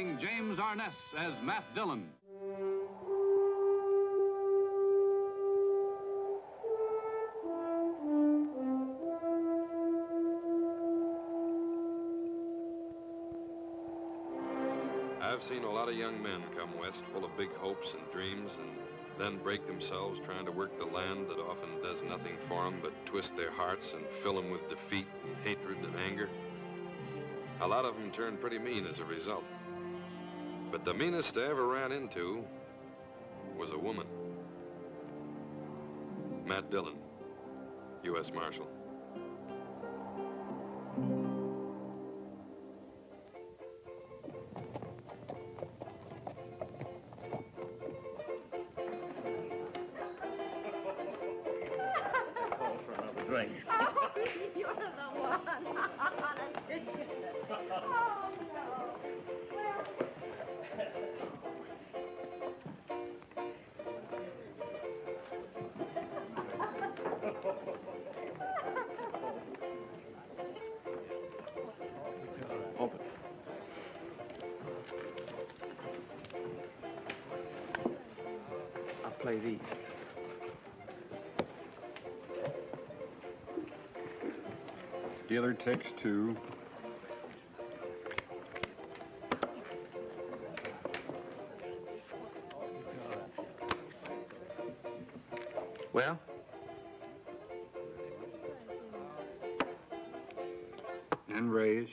starring James Arness as Matt Dillon. I've seen a lot of young men come west full of big hopes and dreams and then break themselves trying to work the land that often does nothing for them but twist their hearts and fill them with defeat and hatred and anger. A lot of them turn pretty mean as a result. But the meanest I ever ran into was a woman. Matt Dillon, U.S. Marshal. Drink. Oh, you're the one. Oh, no. Open. I'll play these. Dealer takes two. Well? And raise.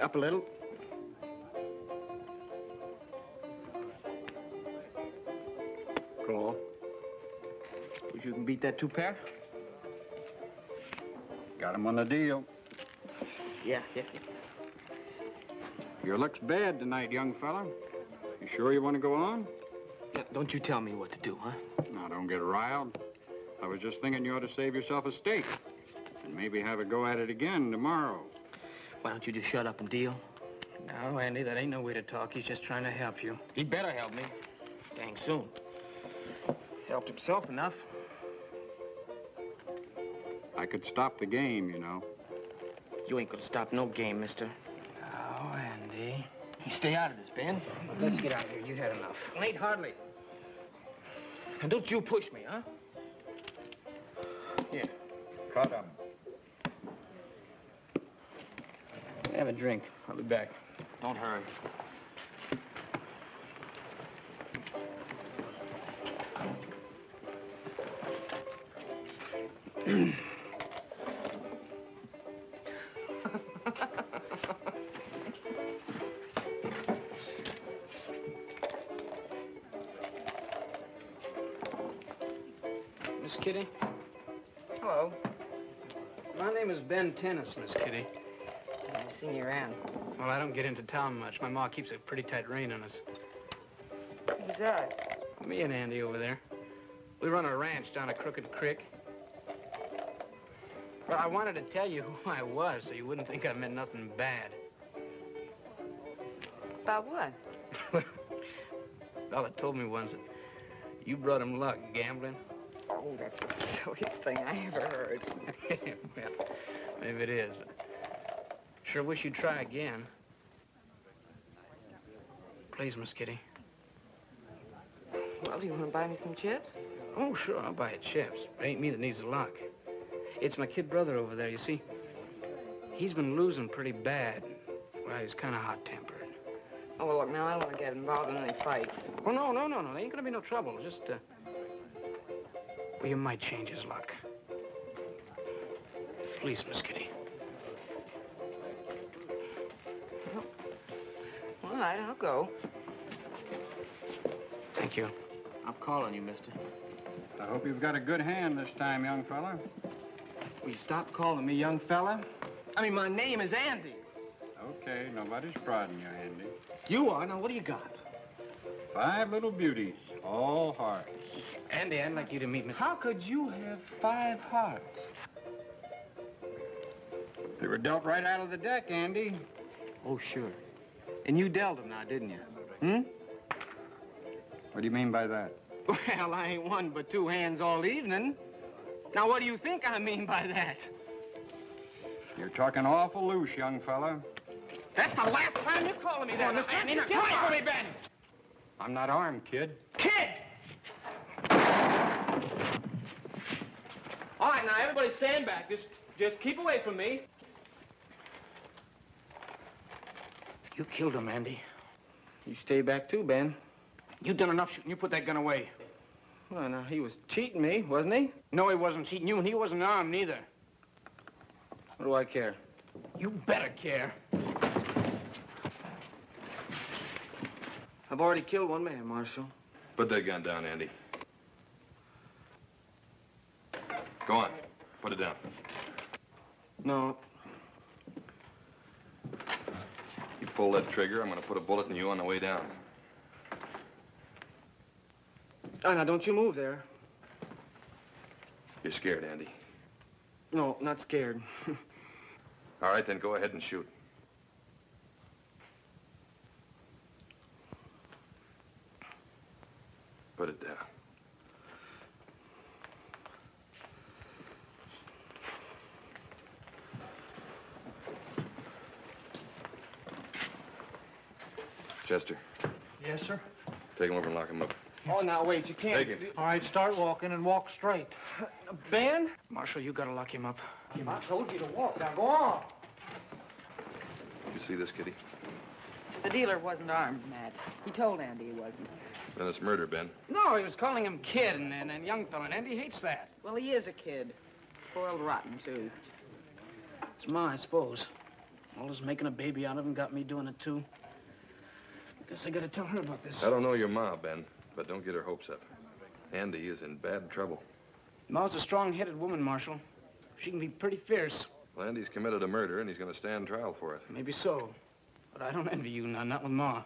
Up a little. Call. Wish you can beat that two pair? Got him on the deal. Yeah. Your luck's bad tonight, young fella. You sure you want to go on? Yeah, don't you tell me what to do, huh? Now, don't get riled. I was just thinking you ought to save yourself a steak. And maybe have a go at it again tomorrow. Why don't you just shut up and deal? No, Andy, that ain't no way to talk. He's just trying to help you. He better help me. Dang soon. Helped himself enough. I could stop the game, you know. You ain't gonna stop no game, mister. Oh, Andy. You stay out of this, Ben. Let's get out of here. You had enough. Ain't hardly. And don't you push me, huh? Yeah. Cut him. Have a drink. I'll be back. Don't hurry. Miss Kitty? Hello. My name is Ben Tennis, Miss Kitty. I've seen you around. Well, I don't get into town much. My ma keeps a pretty tight rein on us. Who's us? Me and Andy over there. We run a ranch down a crooked creek. Well, I wanted to tell you who I was so you wouldn't think I meant nothing bad. About what? Fella told me once that you brought him luck gambling. Oh, that's the silliest thing I ever heard. Well, maybe it is. Sure wish you'd try again. Please, Miss Kitty. Well, do you want to buy me some chips? Oh, sure, I'll buy you chips. It ain't me that needs the luck. It's my kid brother over there, you see. He's been losing pretty bad. Well, he's kind of hot-tempered. Oh, well, look, now, I don't want to get involved in any fights. Oh, no. There ain't gonna be no trouble. Just, well, you might change his luck. Please, Miss Kitty. All right, I'll go. Thank you. I'm calling you, mister. I hope you've got a good hand this time, young fella. Will you stop calling me young fella? I mean, my name is Andy. Okay, nobody's prodding you, Andy. You are. Now, what do you got? 5 little beauties, all hearts. Andy, I'd like you to meet Miss... How could you have 5 hearts? They were dealt right out of the deck, Andy. Oh, sure. And you dealt them now, didn't you? Hmm? What do you mean by that? Well, I ain't one but 2 hands all evening. Now, what do you think I mean by that? You're talking awful loose, young fella. That's the last time you're calling me that. Andy, now come for me, Ben. I'm not armed, kid. Kid! All right, now, everybody stand back. Just keep away from me. You killed him, Andy. You stay back, too, Ben. You done enough shooting. You put that gun away. Well, now, he was cheating me, wasn't he? No, he wasn't cheating you, and he wasn't armed, neither. What do I care? You better care. I've already killed one man, Marshal. Put that gun down, Andy. Go on. Put it down. No. You pull that trigger, I'm gonna put a bullet in you on the way down. Oh, now, don't you move there. You're scared, Andy. No, not scared. All right, then go ahead and shoot. Put it down. Chester, Yes, sir. take him over and lock him up. Oh, now, wait, you can't. Take him. All right, start walking and walk straight. Ben? Marshal, you gotta lock him up. I told you to walk. Now go on. You see this, Kitty? The dealer wasn't armed, Matt. He told Andy he wasn't. Then it's murder, Ben. No, he was calling him kid and young fella, and Andy hates that. Well, he is a kid. Spoiled rotten, too. It's Ma, I suppose. All this making a baby out of him got me doing it, too. Guess I gotta tell her about this. I don't know your ma, Ben, but don't get her hopes up. Andy is in bad trouble. Ma's a strong-headed woman, Marshal. She can be pretty fierce. Well, Andy's committed a murder, and he's going to stand trial for it. Maybe so. But I don't envy you, not with Ma.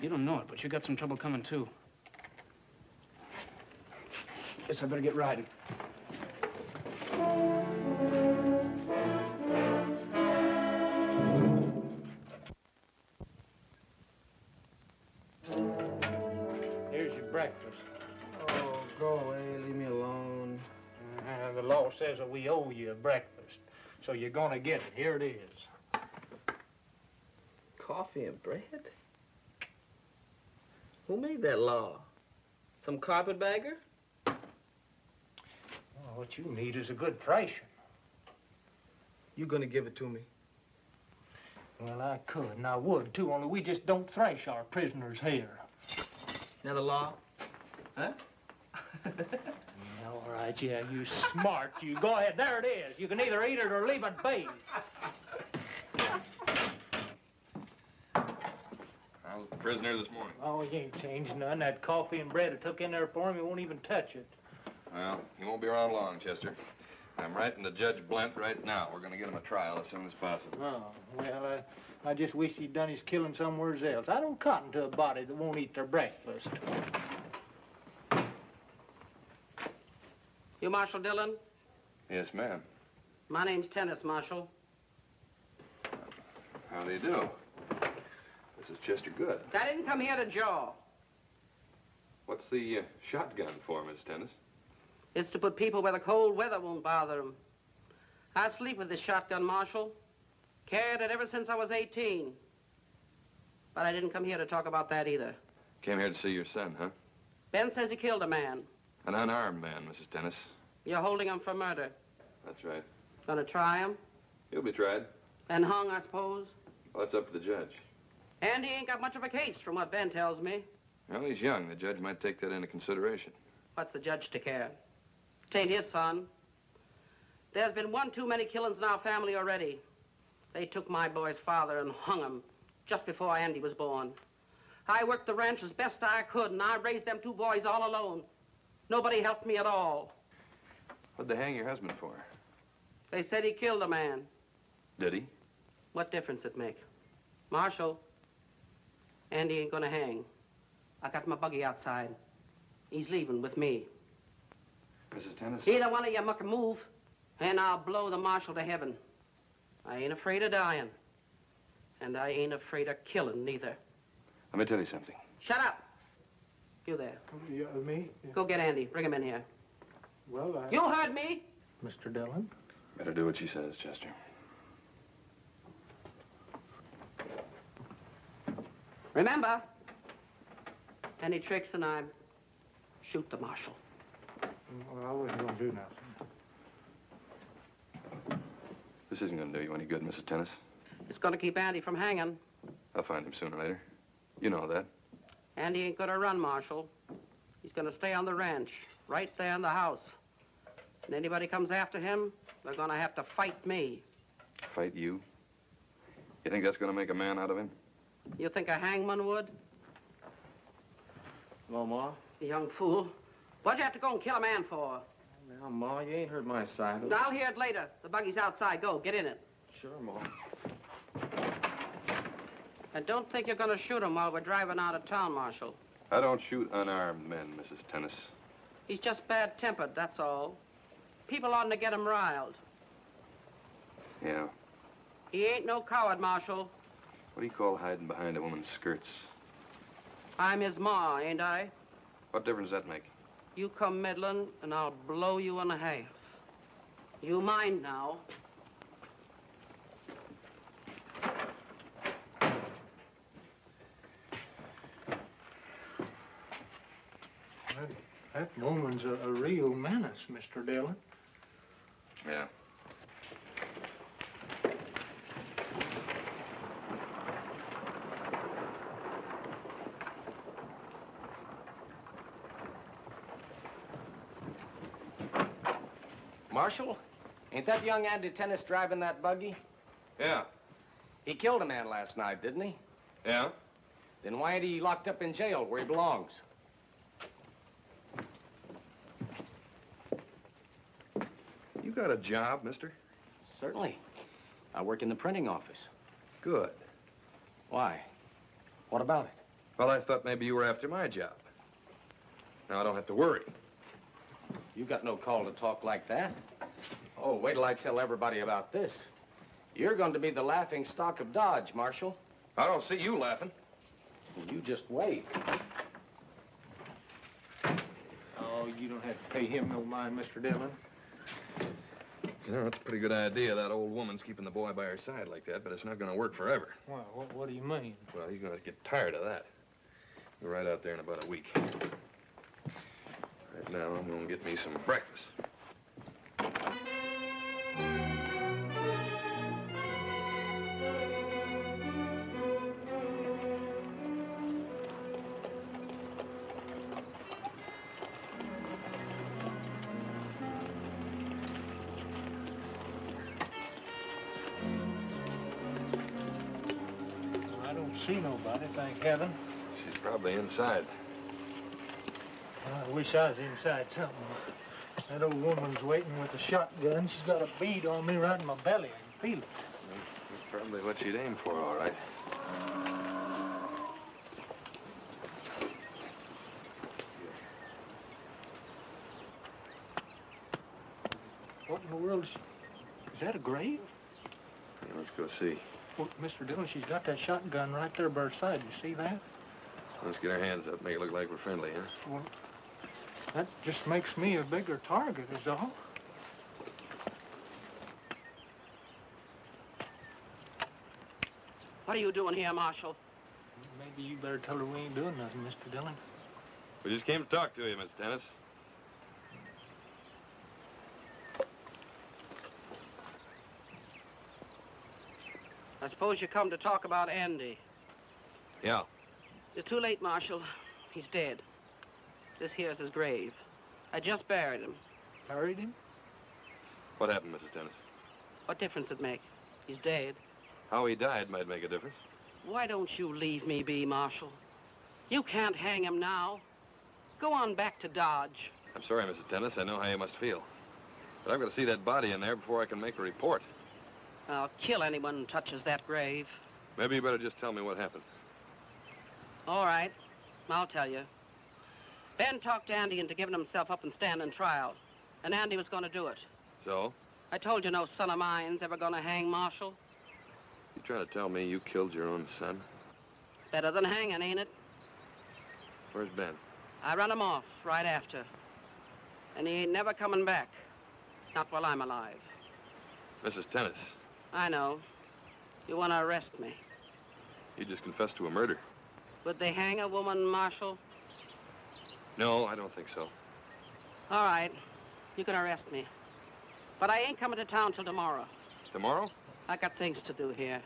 You don't know it, but you got some trouble coming, too. Guess I better get riding. Here's your breakfast. Oh, go away. Leave me alone. The law says that we owe you a breakfast, so you're gonna get it. Here it is. Coffee and bread? Who made that law? Some carpetbagger? Well, what you need is a good thrashing. You gonna give it to me? Well, I could, and I would, too, only we just don't thrash our prisoners here. Now the law? Huh? All right, yeah, you smart. You go ahead. There it is. You can either eat it or leave it be. How's the prisoner this morning? Oh, he ain't changed none. That coffee and bread I took in there for him, he won't even touch it. Well, he won't be around long, Chester. I'm writing to Judge Blent right now. We're going to get him a trial as soon as possible. Oh, well, I just wish he'd done his killing somewhere else. I don't cotton to a body that won't eat their breakfast. You Marshal Dillon? Yes, ma'am. My name's Tennis, Marshal. How do you do? This is Chester Good. I didn't come here to jaw. What's the shotgun for, Miss Tennis? It's to put people where the cold weather won't bother them. I sleep with this shotgun, Marshal. Carried it ever since I was 18. But I didn't come here to talk about that either. Came here to see your son, huh? Ben says he killed a man. An unarmed man, Mrs. Tennis. You're holding him for murder. That's right. Gonna try him? He'll be tried. And hung, I suppose? Well, that's up to the judge. And he ain't got much of a case, from what Ben tells me. Well, he's young. The judge might take that into consideration. What's the judge to care? Tain't his son. There's been one too many killings in our family already. They took my boy's father and hung him just before Andy was born. I worked the ranch as best I could, and I raised them two boys all alone. Nobody helped me at all. What'd they hang your husband for? They said he killed a man. Did he? What difference it make? Marshal, Andy ain't gonna hang. I got my buggy outside. He's leaving with me. Mrs. Tennis? Either one of you muck a move, and I'll blow the marshal to heaven. I ain't afraid of dying. And I ain't afraid of killing, neither. Let me tell you something. Shut up. You there. Me? Go get Andy. Bring him in here. Well, You heard me. Mr. Dillon. Better do what she says, Chester. Remember, any tricks and I shoot the marshal. Well, I wasn't gonna do nothing. This isn't gonna do you any good, Mrs. Tennis. It's going to keep Andy from hanging. I'll find him sooner or later. You know that. Andy ain't going to run, Marshal. He's going to stay on the ranch, right there in the house. And anybody comes after him, they're going to have to fight me. Fight you? You think that's gonna make a man out of him? You think a hangman would? Hello, Ma. You young fool. What'd you have to go and kill a man for? Now, Ma, you ain't heard my side of it. I'll hear it later. The buggy's outside. Go, get in it. Sure, Ma. And don't think you're going to shoot him while we're driving out of town, Marshal. I don't shoot unarmed men, Mrs. Tennis. He's just bad-tempered, that's all. People oughtn't to get him riled. Yeah. He ain't no coward, Marshal. What do you call hiding behind a woman's skirts? I'm his ma, ain't I? What difference does that make? You come meddling, and I'll blow you in half. You mind now. That woman's a real menace, Mr. Dillon. Yeah. Marshal, ain't that young Andy Tennis driving that buggy? Yeah. He killed a man last night, didn't he? Yeah? Then why ain't he locked up in jail where he belongs? You got a job, mister? Certainly. I work in the printing office. Good. Why? What about it? Well, I thought maybe you were after my job. Now I don't have to worry. You got no call to talk like that. Oh, wait till I tell everybody about this. You're going to be the laughing stock of Dodge, Marshal. I don't see you laughing. You just wait. Oh, you don't have to pay him no mind, Mr. Dillon. You know, it's a pretty good idea that old woman's keeping the boy by her side like that, but it's not going to work forever. Well, what do you mean? Well, you're going to get tired of that. We're right out there in about a week. Right now, I'm going to get me some breakfast. I don't see nobody, thank heaven. She's probably inside. I wish I was inside something. That old woman's waiting with a shotgun. She's got a bead on me right in my belly. I can feel it. That's probably what she'd aim for, all right. What in the world is that a grave? Yeah, let's go see. Well, Mr. Dillon, she's got that shotgun right there by her side. You see that? Let's get our hands up, make it look like we're friendly, huh? Well, that just makes me a bigger target, is all. What are you doing here, Marshal? Maybe you better tell her we ain't doing nothing, Mr. Dillon. We just came to talk to you, Miss Dennis. I suppose you come to talk about Andy. Yeah. You're too late, Marshal. He's dead. This here's his grave. I just buried him. Buried him? What happened, Mrs. Dennis? What difference it make? He's dead. How he died might make a difference. Why don't you leave me be, Marshal? You can't hang him now. Go on back to Dodge. I'm sorry, Mrs. Dennis. I know how you must feel. But I've got to see that body in there before I can make a report. I'll kill anyone who touches that grave. Maybe you better just tell me what happened. All right. I'll tell you. Ben talked Andy into giving himself up and standing trial. And Andy was going to do it. So? I told you no son of mine's ever going to hang, Marshal. You trying to tell me you killed your own son? Better than hanging, ain't it? Where's Ben? I run him off right after. And he ain't never coming back. Not while I'm alive. Mrs. Tennis, I know. You want to arrest me. you just confessed to a murder. Would they hang a woman, Marshal? No, I don't think so. All right. You can arrest me. But I ain't coming to town till tomorrow. Tomorrow? I got things to do here.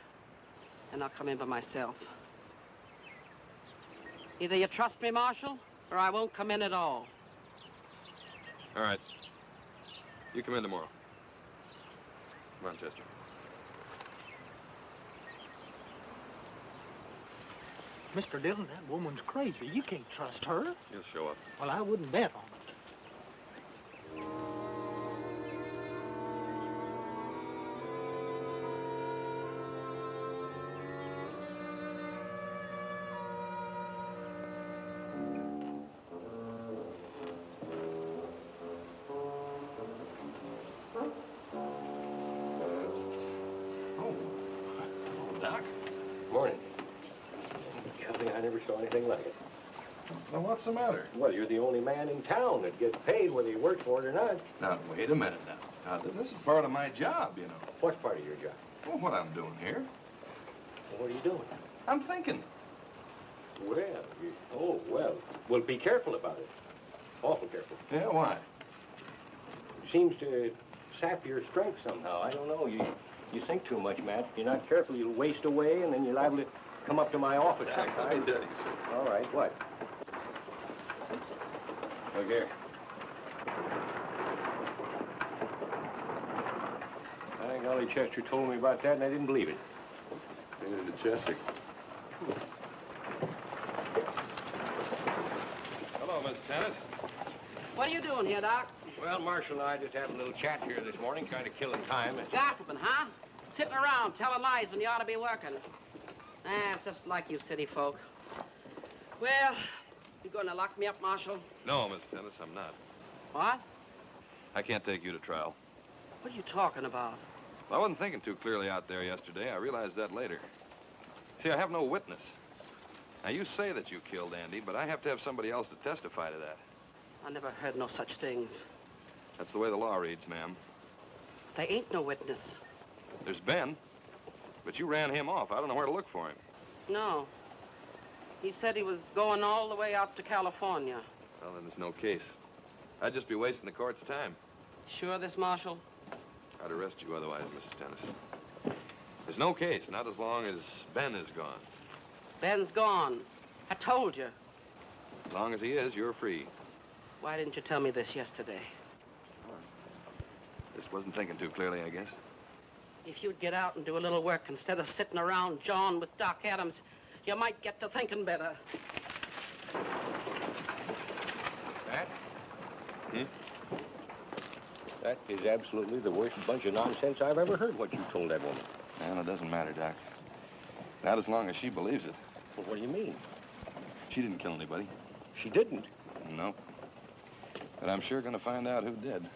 And I'll come in by myself. Either you trust me, Marshal, or I won't come in at all. All right. You come in tomorrow. Come on, Chester. Mr. Dillon, that woman's crazy. You can't trust her. You'll show up. Well, I wouldn't bet on it. Doc. Morning. Golly, I never saw anything like it. Well, what's the matter? Well, you're the only man in town that gets paid whether you work for it or not. Now, wait a minute now. This is part of my job, you know. What's part of your job? Well, what I'm doing here. Well, what are you doing? I'm thinking. Well, be careful about it. Awful careful. Yeah, why? It seems to sap your strength somehow. I don't know. You think too much, Matt. If you're not careful, you'll waste away, and then you're liable to come up to my office Jack, let me sometime. tell you something. All right, what? Look here. By golly, Chester told me about that, and I didn't believe it. Neither did Chester. Hello, Miss Tennis. What are you doing here, Doc? Well, Marshall and I just had a little chat here this morning, kind of killing time. Gossiping, huh? Sitting around telling lies when you ought to be working. It's just like you city folk. Well, you going to lock me up, Marshal? No, Miss Tennis, I'm not. What? I can't take you to trial. What are you talking about? I wasn't thinking too clearly out there yesterday. I realized that later. See, I have no witness. Now, you say that you killed Andy, but I have to have somebody else to testify to that. I never heard no such things. That's the way the law reads, ma'am. There ain't no witness. There's Ben, but you ran him off. I don't know where to look for him. No. He said he was going all the way out to California. Well, then there's no case. I'd just be wasting the court's time. Sure this, Marshal? I'd arrest you otherwise, Mrs. Tennis. There's no case, not as long as Ben is gone. Ben's gone. I told you. As long as he is, you're free. Why didn't you tell me this yesterday? Just wasn't thinking too clearly, I guess. If you'd get out and do a little work instead of sitting around jawing with Doc Adams, you might get to thinking better. Matt? Hmm? That is absolutely the worst bunch of nonsense I've ever heard, what you told that woman. Well, it doesn't matter, Doc. Not as long as she believes it. Well, what do you mean? She didn't kill anybody. She didn't. No. But I'm sure gonna find out who did.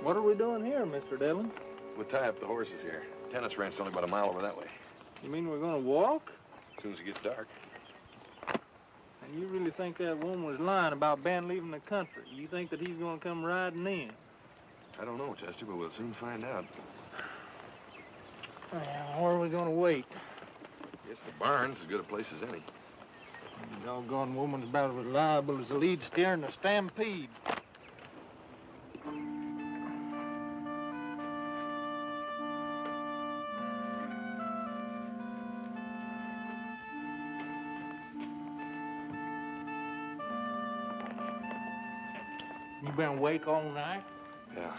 What are we doing here, Mr. Dillon? We'll tie up the horses here. Tennis ranch's only about a mile over that way. You mean we're gonna walk? As soon as it gets dark. And you really think that woman was lying about Ben leaving the country? You think that he's gonna come riding in? I don't know, Chester, but we'll soon find out. Well, where are we gonna wait? Guess the barn's as good a place as any. The doggone woman's about as reliable as the lead steer in a stampede. You been awake all night? Yeah.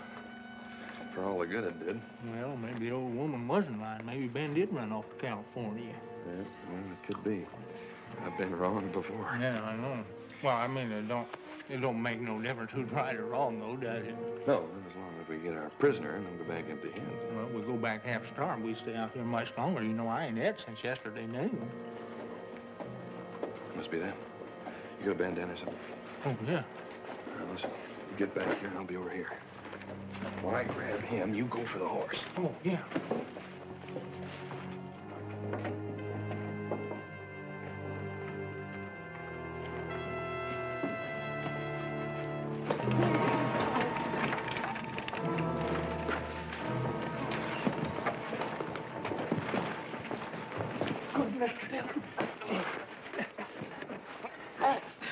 For all the good it did. Well, maybe the old woman wasn't lying. Maybe Ben did run off to California. Yeah, well, it could be. I've been wrong before. Yeah, I know. Well, I mean, it don't make no difference who's right or wrong, though, does it? No, as long as we get our prisoner and don't go back empty-handed. Well, we go back half-starved. We stay out here much longer. You know, I ain't ate since yesterday noon. Must be them. You got a bandana or something? Oh, yeah. Now, listen, you get back here and I'll be over here. When I grab him, you go for the horse. Oh, yeah.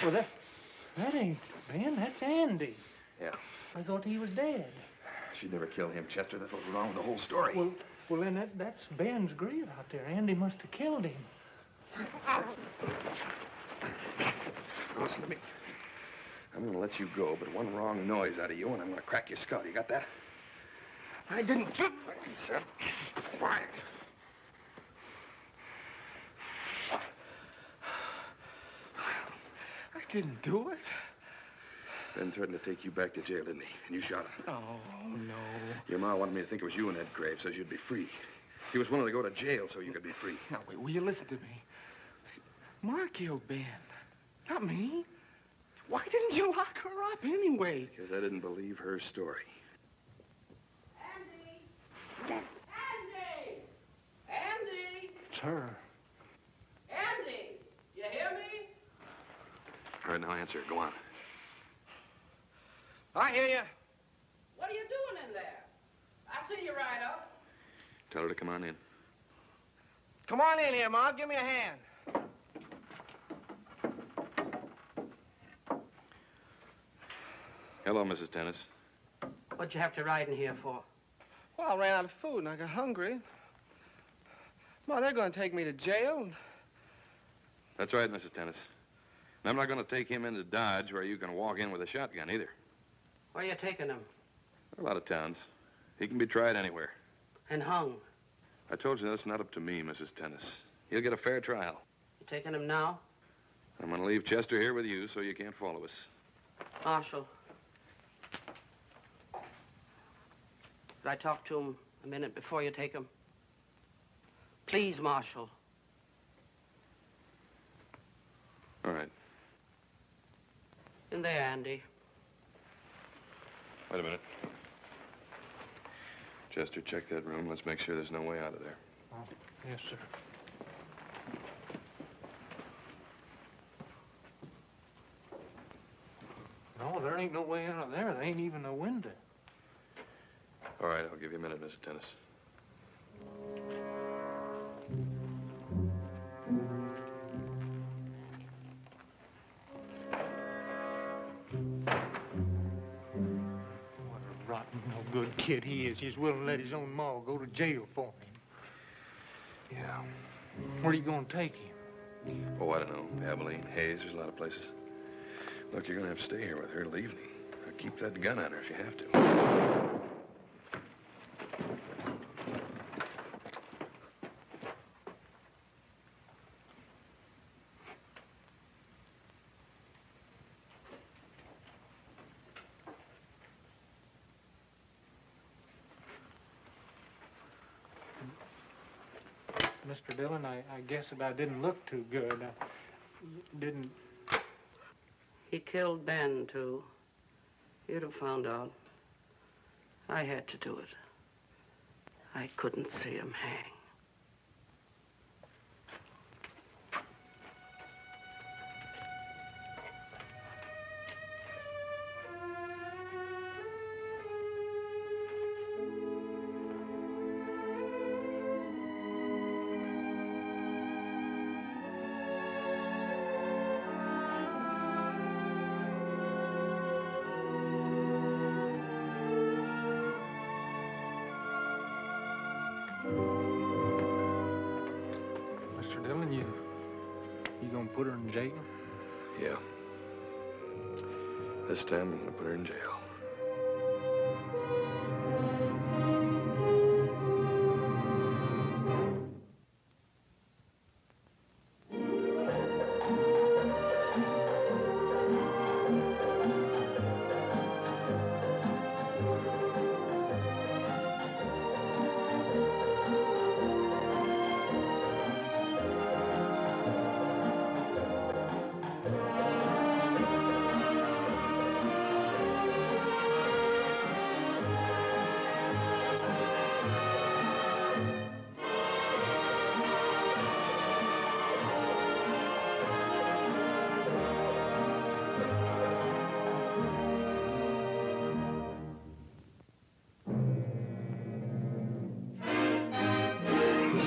Well, that ain't Ben. That's Andy. Yeah. I thought he was dead. She'd never kill him, Chester. That's what was wrong with the whole story. Well, then that's Ben's grave out there. Andy must have killed him. Listen to me. I'm gonna let you go, but one wrong noise out of you and I'm gonna crack your skull. You got that? I didn't. Sir, quiet. I didn't do it. Ben threatened to take you back to jail, didn't he? And you shot him. Oh, no. Your ma wanted me to think it was you in that grave, says you'd be free. He was willing to go to jail so you could be free. Now, wait, will you listen to me? Ma killed Ben, not me. Why didn't you lock her up anyway? Because I didn't believe her story. Andy! Andy! Andy! It's her. Andy! You hear me? All right, now answer. Go on. I hear you. What are you doing in there? I see you right up. Tell her to come on in. Come on in here, Ma. Give me a hand. Hello, Mrs. Tennis. What'd you have to ride in here for? Well, I ran out of food and I got hungry. Ma, they're going to take me to jail. That's right, Mrs. Tennis. And I'm not going to take him into Dodge where you can walk in with a shotgun either. Where are you taking him? A lot of towns. He can be tried anywhere. And hung. I told you that's not up to me, Mrs. Tennis. He'll get a fair trial. You taking him now? I'm going to leave Chester here with you so you can't follow us. Marshal. Could I talk to him a minute before you take him? Please, Marshal. All right. In there, Andy. Wait a minute. Chester, check that room. Let's make sure there's no way out of there. Oh, yes, sir. No, there ain't no way out of there. There ain't even a window. All right, I'll give you a minute, Mrs. Tennis. What a rotten, no good kid he is. He's willing to let his own ma go to jail for him. Yeah. Where are you going to take him? Oh, I don't know. Abilene, Hayes, there's a lot of places. Look, you're going to have to stay here with her till evening. Now, keep that gun on her if you have to. Mr. Dillon, I guess that I didn't look too good. I didn't... He killed Ben, too. You'd have found out. I had to do it. I couldn't see him hang. Mr. Dillon, you gonna put her in jail? Yeah. This time I'm gonna put her in jail.